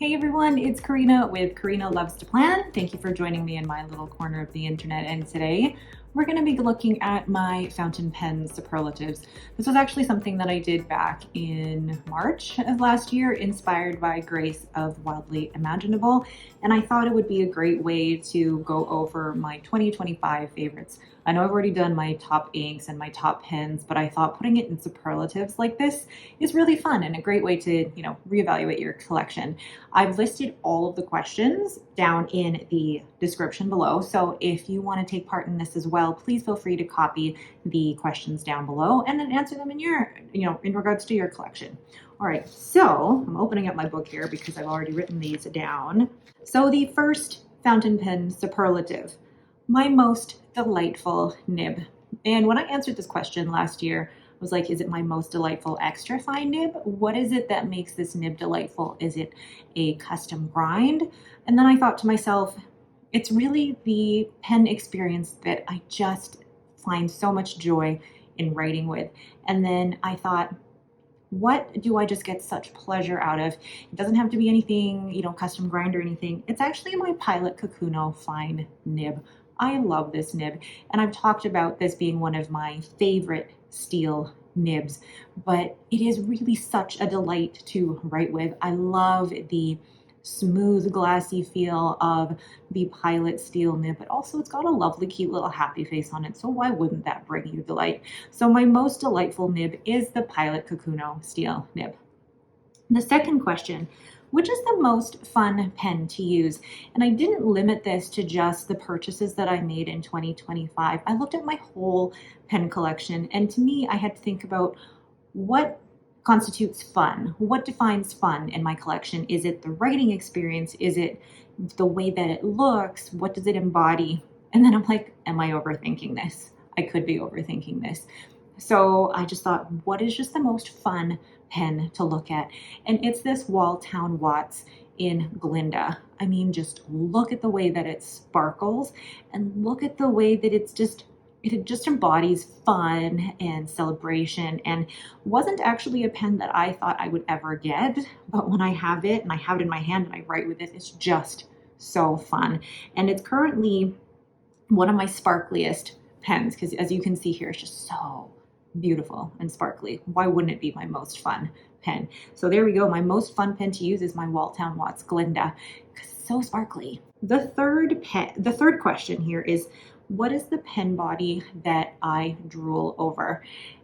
Hey everyone, it's Karina with Karina Loves to Plan. Thank you for joining me in my little corner of the internet, and today we're going to be looking at my fountain pen superlatives. This was actually something that I did back in March of last year, inspired by Grace of Wildly Imaginable, and I thought it would be a great way to go over my 2025 favorites. I know I've already done my top inks and my top pens, but I thought putting it in superlatives like this is really fun and a great way to, reevaluate your collection. I've listed all of the questions down in the description below. So if you want to take part in this as well, please feel free to copy the questions down below and then answer them in your, in regards to your collection. All right, so I'm opening up my book here because I've already written these down. So the first fountain pen superlative, my most delightful nib. And when I answered this question last year, I was like, is it my most delightful extra fine nib? What is it that makes this nib delightful? Is it a custom grind? And then I thought to myself, it's really the pen experience that I just find so much joy in writing with. And then I thought, what do I just get such pleasure out of? It doesn't have to be anything, custom grind or anything. It's actually my Pilot Kakuno fine nib. I love this nib, and I've talked about this being one of my favorite steel nibs, but it is really such a delight to write with. I love the smooth, glassy feel of the Pilot steel nib, but also it's got a lovely, cute little happy face on it, so why wouldn't that bring you delight? So my most delightful nib is the Pilot Kakuno steel nib. The second question, which is the most fun pen to use? And I didn't limit this to just the purchases that I made in 2025. I looked at my whole pen collection, and to me, I had to think about what constitutes fun? What defines fun in my collection? Is it the writing experience? Is it the way that it looks? What does it embody? And then I'm like, am I overthinking this? I could be overthinking this. So I just thought, what is just the most fun pen to look at? And it's this Walltown Watts in Glinda. I mean, just look at the way that it sparkles and look at the way that it just embodies fun and celebration, and wasn't actually a pen that I thought I would ever get, but when I have it and I have it in my hand and I write with it, it's just so fun. And it's currently one of my sparkliest pens because, as you can see here, it's just so beautiful and sparkly. Why wouldn't it be my most fun pen? So there we go. My most fun pen to use is my Walltown Watts Glinda because it's so sparkly. The third question here is, what is the pen body that I drool over?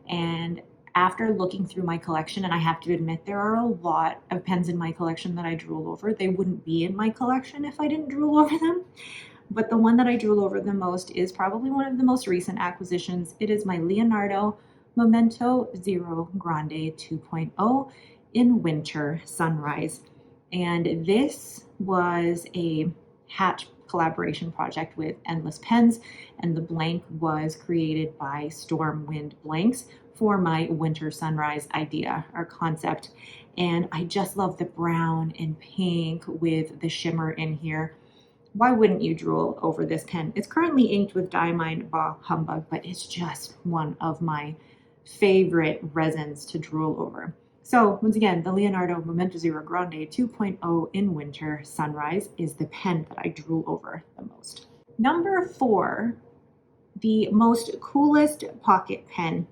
And after looking through my collection, and I have to admit there are a lot of pens in my collection that I drool over. They wouldn't be in my collection if I didn't drool over them. But the one that I drool over the most is probably one of the most recent acquisitions. It is my Leonardo Momento Zero Grande 2.0 in Winter Sunrise. And this was a hatch collaboration project with Endless Pens, and the blank was created by Stormwind Blanks for my Winter Sunrise idea or concept. And I just love the brown and pink with the shimmer in here. Why wouldn't you drool over this pen? It's currently inked with Diamine Bah Humbug, but it's just one of my favorite resins to drool over. So once again, the Leonardo Momento Zero Grande 2.0 in Winter Sunrise is the pen that I drool over the most. Number 4, the most coolest pocket pen.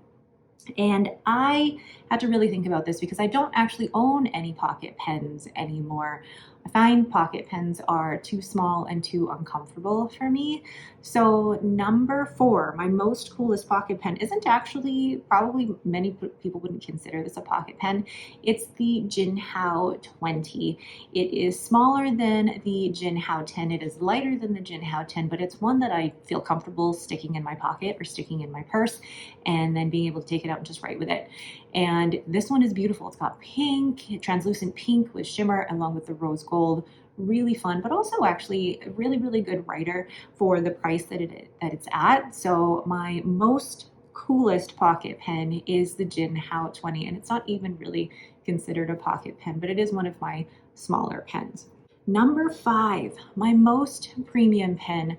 And I had to really think about this because I don't actually own any pocket pens anymore. I find pocket pens are too small and too uncomfortable for me. So number 4, my most coolest pocket pen isn't actually, probably many people wouldn't consider this a pocket pen. It's the Jinhao 20. It is smaller than the Jinhao 10. It is lighter than the Jinhao 10, but it's one that I feel comfortable sticking in my pocket or sticking in my purse and then being able to take it out and just write with it. And this one is beautiful. It's got pink, translucent pink with shimmer along with the rose gold. Really fun, but also actually a really, really good writer for the price that it's at. So my most coolest pocket pen is the Jinhao 20, and it's not even really considered a pocket pen, but it is one of my smaller pens. Number 5, my most premium pen.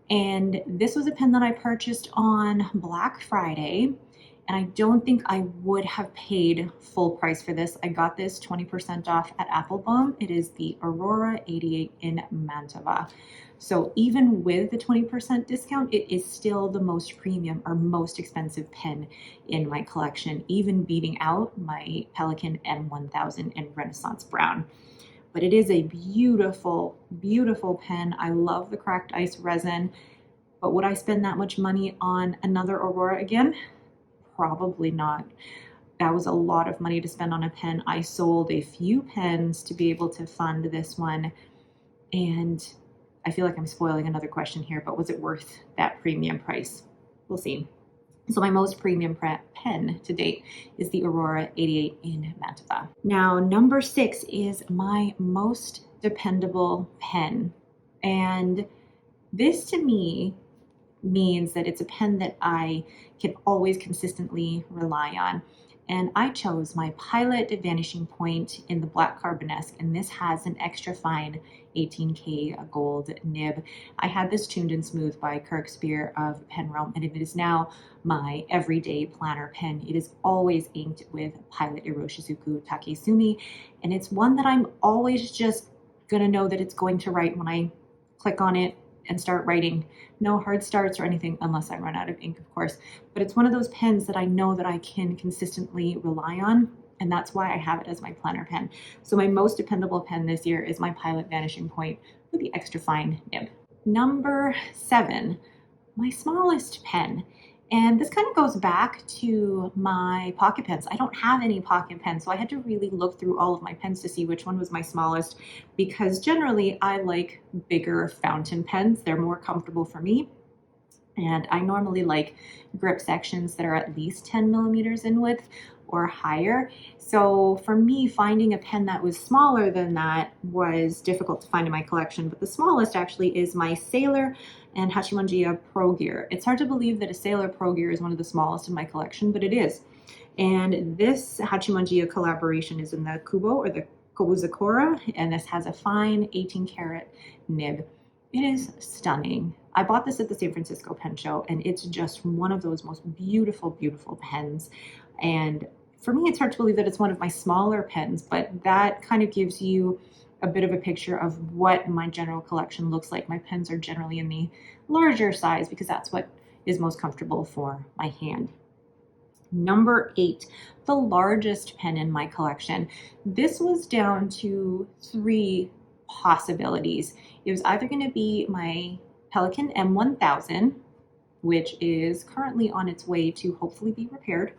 And this was a pen that I purchased on Black Friday. And I don't think I would have paid full price for this. I got this 20% off at Applebaum. It is the Aurora 88 in Mantova. So even with the 20% discount, it is still the most premium or most expensive pen in my collection, even beating out my Pelikan M1000 and Renaissance Brown. But it is a beautiful, beautiful pen. I love the cracked ice resin, but would I spend that much money on another Aurora again? Probably not. That was a lot of money to spend on a pen. I sold a few pens to be able to fund this one, and I feel like I'm spoiling another question here, but was it worth that premium price? We'll see. So my most premium pen to date is the Aurora 88 in Mantova. Now, number 6 is my most dependable pen. And this to me means that it's a pen that I can always consistently rely on. And I chose my Pilot Vanishing Point in the black carbonesque, and this has an extra fine 18K gold nib. I had this tuned and smoothed by Kirk Spear of Pen Realm, and it is now my everyday planner pen. It is always inked with Pilot Iroshizuku Takesumi, and it's one that I'm always just gonna know that it's going to write when I click on it and start writing. No hard starts or anything unless I run out of ink, of course. But it's one of those pens that I know that I can consistently rely on, and that's why I have it as my planner pen. So my most dependable pen this year is my Pilot Vanishing Point with the extra fine nib. Number 7, my smallest pen. And this kind of goes back to my pocket pens. I don't have any pocket pens, so I had to really look through all of my pens to see which one was my smallest, because generally I like bigger fountain pens. They're more comfortable for me. And I normally like grip sections that are at least 10 millimeters in width or higher. So for me, finding a pen that was smaller than that was difficult to find in my collection. But the smallest actually is my Sailor and Hachimanjiya Pro Gear. It's hard to believe that a Sailor Pro Gear is one of the smallest in my collection, but it is. And this Hachimanjiya collaboration is in the Kubo or the Kobuzakura, and this has a fine 18 karat nib. It is stunning. I bought this at the San Francisco Pen Show, and it's just one of those most beautiful, beautiful pens. And for me, it's hard to believe that it's one of my smaller pens, but that kind of gives you a bit of a picture of what my general collection looks like. My pens are generally in the larger size because that's what is most comfortable for my hand. Number 8, the largest pen in my collection. This was down to 3 possibilities. It was either going to be my Pelikan M1000, which is currently on its way to hopefully be repaired,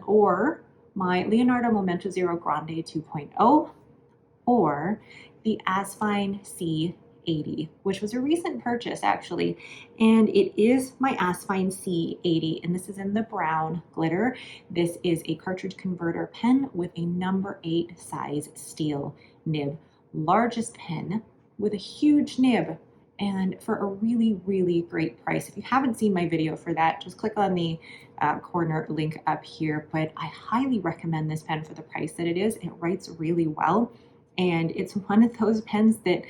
or my Leonardo Momento Zero Grande 2.0, or the Asfine C80, which was a recent purchase actually, and it is my Asfine C80, and this is in the brown glitter. This is a cartridge converter pen with a number 8 size steel nib. Largest pen with a huge nib, and for a really, really great price. If you haven't seen my video for that, just click on the corner link up here, but I highly recommend this pen for the price that it is. It writes really well, and it's one of those pens that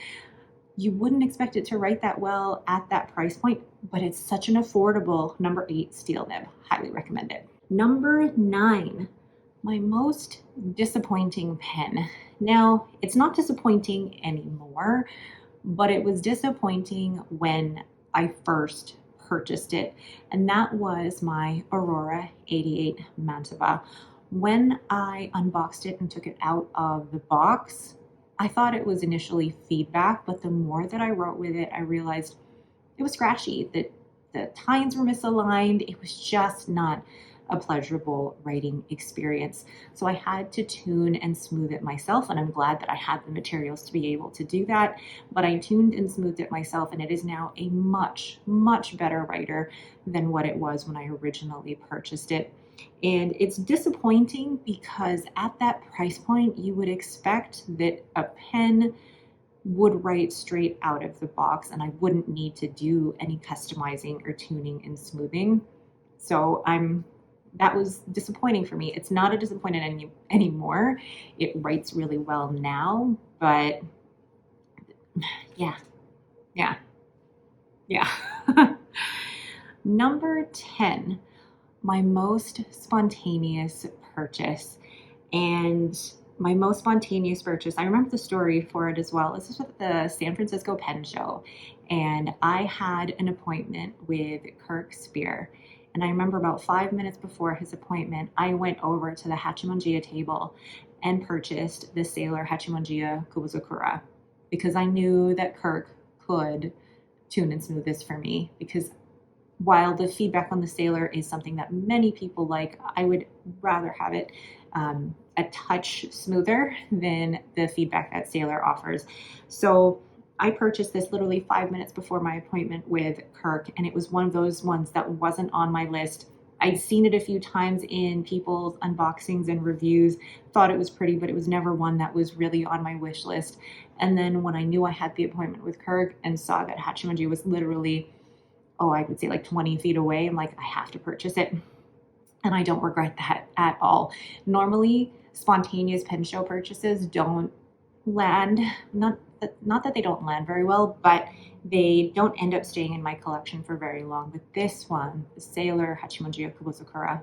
you wouldn't expect it to write that well at that price point, but it's such an affordable number 8 steel nib. Highly recommend it. Number 9, my most disappointing pen. Now, it's not disappointing anymore, but it was disappointing when I first purchased it, and that was my Aurora 88 Mantova. When I unboxed it and took it out of the box, I thought it was initially feedback, but the more that I wrote with it, I realized it was scratchy, that the tines were misaligned. It was just not a pleasurable writing experience. So I had to tune and smooth it myself, and I'm glad that I had the materials to be able to do that. But I tuned and smoothed it myself, and it is now a much, much better writer than what it was when I originally purchased it. And it's disappointing because at that price point, you would expect that a pen would write straight out of the box, and I wouldn't need to do any customizing or tuning and smoothing. So that was disappointing for me. It's not a disappointment anymore. It writes really well now, but yeah. Number 10, my most spontaneous purchase. And my most spontaneous purchase, I remember the story for it as well. This is with the San Francisco Pen Show. And I had an appointment with Kirk Spear. And I remember about 5 minutes before his appointment, I went over to the Hachimanjiya table and purchased the Sailor Hachimanjiya Kubozakura because I knew that Kirk could tune and smooth this for me, because while the feedback on the Sailor is something that many people like, I would rather have it a touch smoother than the feedback that Sailor offers. So I purchased this literally 5 minutes before my appointment with Kirk, and it was one of those ones that wasn't on my list. I'd seen it a few times in people's unboxings and reviews, thought it was pretty, but it was never one that was really on my wish list. And then when I knew I had the appointment with Kirk and saw that Hachimanji was literally, I would say like 20 feet away, I'm like, I have to purchase it. And I don't regret that at all. Normally, spontaneous pen show purchases don't land, not that they don't land very well, but they don't end up staying in my collection for very long. But this one, the Sailor Hachimanjiya Kubozakura,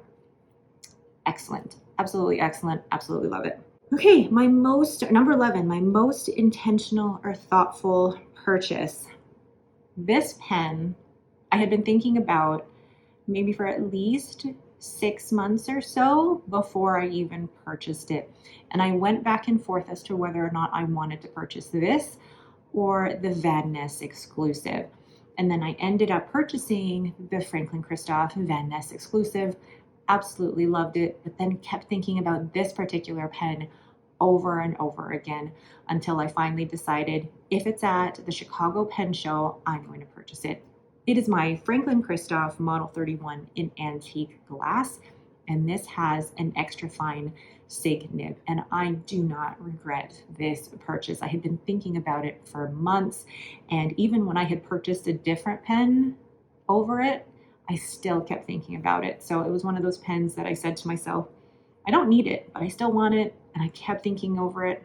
excellent, absolutely excellent, absolutely love it. Okay, number 11, my most intentional or thoughtful purchase. This pen I had been thinking about maybe for at least 6 months or so before I even purchased it. And I went back and forth as to whether or not I wanted to purchase this or the Van Ness exclusive. And then I ended up purchasing the Franklin Christoph Van Ness exclusive. Absolutely loved it, but then kept thinking about this particular pen over and over again until I finally decided, if it's at the Chicago Pen Show, I'm going to purchase it. It is my Franklin Christoph Model 31 in antique glass, and this has an extra fine SIG nib, and I do not regret this purchase. I had been thinking about it for months, and even when I had purchased a different pen over it, I still kept thinking about it. So it was one of those pens that I said to myself, I don't need it, but I still want it, and I kept thinking over it.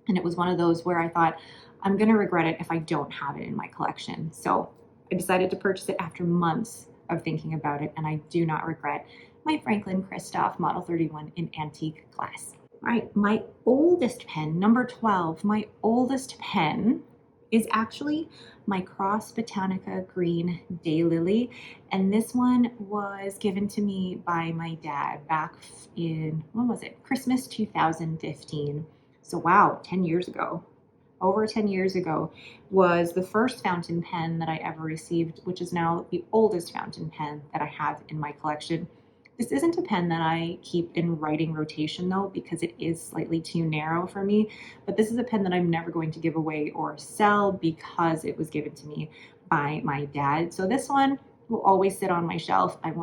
And it was one of those where I thought, I'm going to regret it if I don't have it in my collection. So I decided to purchase it after months of thinking about it, and I do not regret my Franklin Christoph Model 31 in antique glass. All right, my oldest pen, number 12, my oldest pen is actually my Cross Botanica Green Daylily, and this one was given to me by my dad back in, when was it? Christmas 2015. So wow, 10 years ago. Over 10 years ago was the first fountain pen that I ever received, which is now the oldest fountain pen that I have in my collection. This isn't a pen that I keep in writing rotation though, because it is slightly too narrow for me, but this is a pen that I'm never going to give away or sell because it was given to me by my dad. So this one will always sit on my shelf. I'm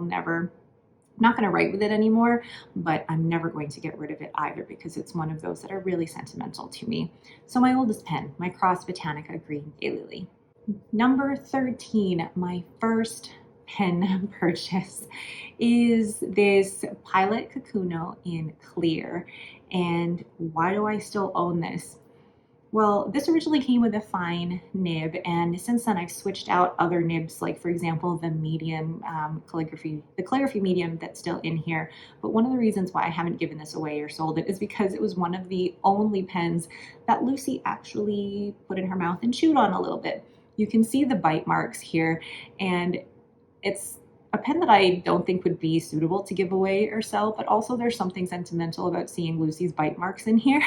not going to write with it anymore, but I'm never going to get rid of it either because it's one of those that are really sentimental to me. So my oldest pen, my Cross Botanica Green Daylily. Number 13, my first pen purchase is this Pilot Kakuno in clear. And why do I still own this? Well, this originally came with a fine nib, and since then I've switched out other nibs, like for example, the medium the calligraphy medium that's still in here. But one of the reasons why I haven't given this away or sold it is because it was one of the only pens that Lucy actually put in her mouth and chewed on a little bit. You can see the bite marks here, and it's a pen that I don't think would be suitable to give away or sell, but also there's something sentimental about seeing Lucy's bite marks in here.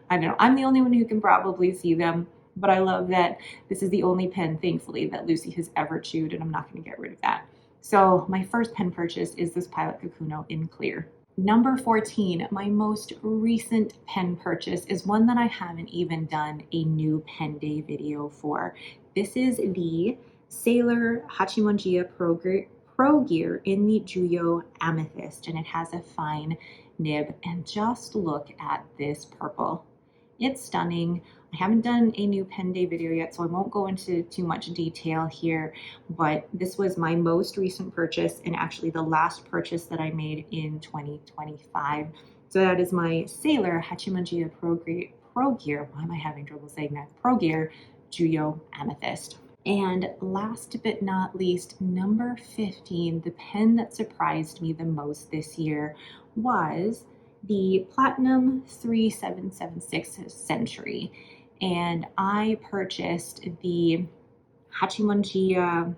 I don't know, I'm the only one who can probably see them, but I love that this is the only pen, thankfully, that Lucy has ever chewed, and I'm not going to get rid of that. So my first pen purchase is this Pilot Kakuno in clear. Number 14, my most recent pen purchase is one that I haven't even done a new pen day video for. This is the Sailor Hachimanjiya Pro Gear in the Juyo Amethyst, and it has a fine nib, and just look at this purple. It's stunning. I haven't done a new pen day video yet, so I won't go into too much detail here, but this was my most recent purchase and actually the last purchase that I made in 2025. So that is my Sailor Hachimanjiya Pro Gear. Why am I having trouble saying that? Pro Gear Juyo Amethyst. And last but not least, number 15, the pen that surprised me the most this year was the Platinum 3776 Century. And I purchased the Hachimanjiya.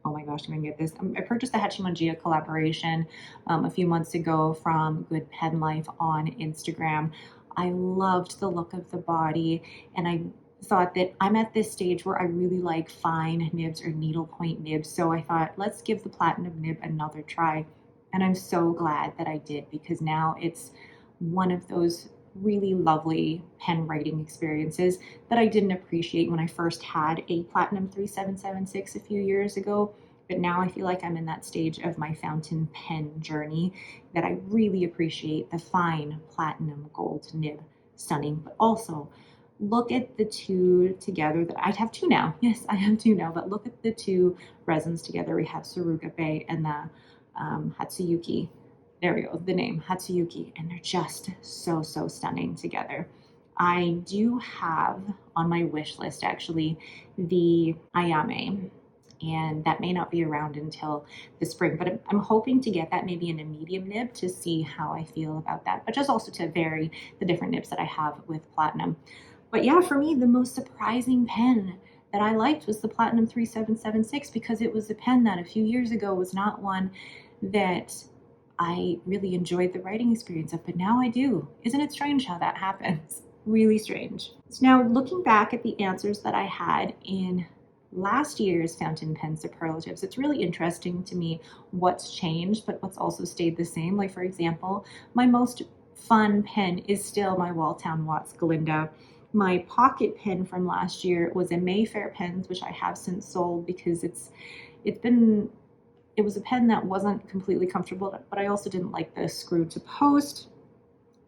Oh my gosh, I'm gonna get this. I purchased the Hachimanjiya collaboration a few months ago from Good Pen Life on Instagram. I loved the look of the body, and I thought that I'm at this stage where I really like fine nibs or needlepoint nibs. So I thought, let's give the platinum nib another try. And I'm so glad that I did, because now it's one of those really lovely pen writing experiences that I didn't appreciate when I first had a Platinum 3776 a few years ago. But now I feel like I'm in that stage of my fountain pen journey that I really appreciate the fine platinum gold nib. Stunning, but also look at the two together. That I have two now. Yes, I have two now, but look at the two resins together. We have Suruga Bay and the Hatsuyuki. There we go, the name, Hatsuyuki, and they're just so stunning together. I do have on my wish list actually the Ayame, and that may not be around until the spring, but I'm hoping to get that maybe in a medium nib to see how I feel about that, but just also to vary the different nibs that I have with Platinum. But yeah, for me, the most surprising pen that I liked was the Platinum 3776, because it was a pen that a few years ago was not one that I really enjoyed the writing experience of, but now I do. Isn't it strange how that happens? Really strange. So now, looking back at the answers that I had in last year's fountain pen superlatives, it's really interesting to me what's changed, but what's also stayed the same. Like, for example, my most fun pen is still my Walltown Watts Galinda. My pocket pen from last year was a Mayfair pens, which I have since sold because it was a pen that wasn't completely comfortable, but I also didn't like the screw to post.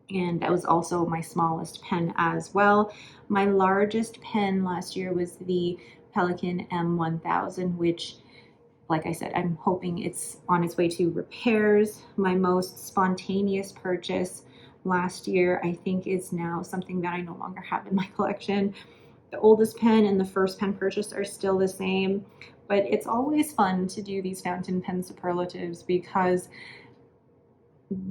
And that was also my smallest pen as well. My largest pen last year was the Pelikan M1000, which, like I said, I'm hoping it's on its way to repairs. My most spontaneous purchase last year, I think, is now something that I no longer have in my collection. The oldest pen and the first pen purchase are still the same, but it's always fun to do these fountain pen superlatives, because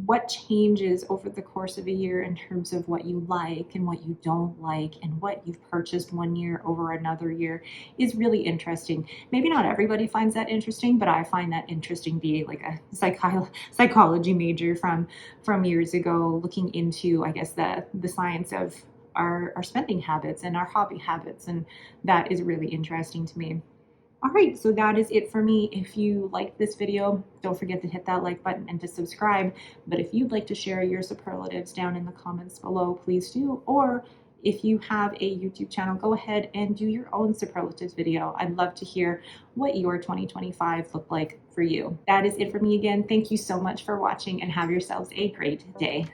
what changes over the course of a year in terms of what you like and what you don't like, and what you've purchased one year over another year, is really interesting. Maybe not everybody finds that interesting, but I find that interesting, being like a psychology major from years ago, looking into, I guess, the science of our spending habits and our hobby habits, and that is really interesting to me. All right, so that is it for me. If you like this video, don't forget to hit that like button and to subscribe. But if you'd like to share your superlatives down in the comments below, please do. Or if you have a YouTube channel, go ahead and do your own superlatives video. I'd love to hear what your 2025 looked like for you. That is it for me again. Thank you so much for watching, and have yourselves a great day.